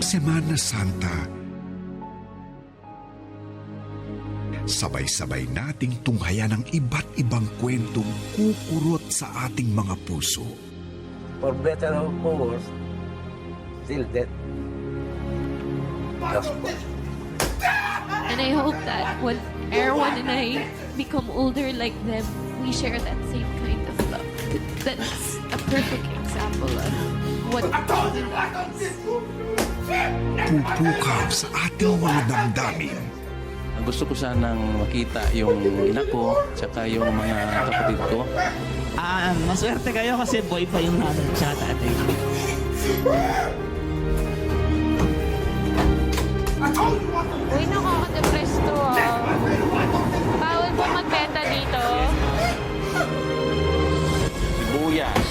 Semana Santa, sabay-sabay nating tunghayan ang iba't ibang kwentong kukurot sa ating mga puso. For better or for worse, still dead. Gospel. And I hope that when Erwan and I become older like them, we share that same kind of love. That's a perfect example of what Pupukaw sa ating mga damdamin. Ang gusto ko sanang makita yung ina ko, tsaka yung mga kapatid ko. Maswerte kayo kasi boy pa yung nanay tsaka tatay. Uy, nakaka-depress to Bawal po magbenta dito. Sibuyas.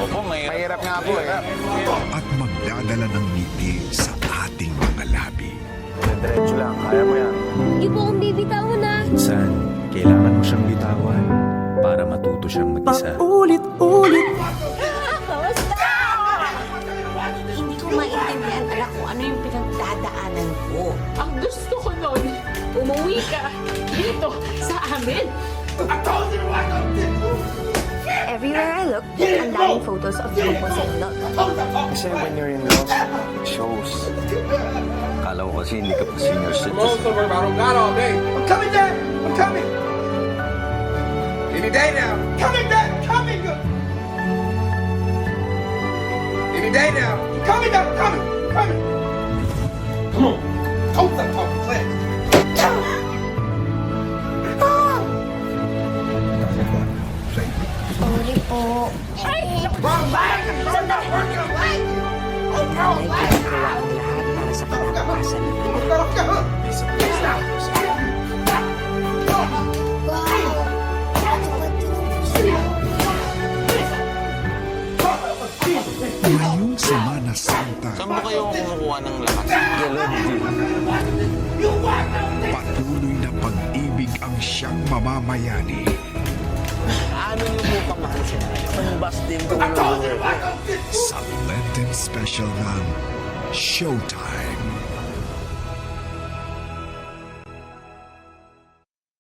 Opo, Mahirap nga po eh. At magdadala ng ngiti sa ating mga labi. Diretso lang, kaya mo yan. Hindi po akong bibitawan na. Minsan, kailangan mo siyang bitawan para matuto siyang mag-isa. Paulit-ulit. Kamusta? Hindi ko maintindihan anak kung ano yung pinagdadaanan ko. Ang gusto ko nun, umuwi ka dito sa amin. Everywhere I look, ang daming photos of couples in love. Kasi when you're in love, it shows. Akala ko kasi hindi ka pa senior citizen. I'm coming, Dad! I'm coming! Any day now! Coming, Dad! Coming! Any day now! Coming, Dad! Coming! Coming! Come on! Don't stop talking, please! Sorry po. Wrong bag! I'm not working on bag! Oh, wrong bag! Ginagawa ang lahat para sa kinabukasan ng Ngayong Semana Santa, saan mo kayo kumukuha ng lakas? patuloy na pag-ibig ang siyang mamamayani. Ano niyo po kamahal siya? Pambas din po Sa Lenten Special ng Showtime.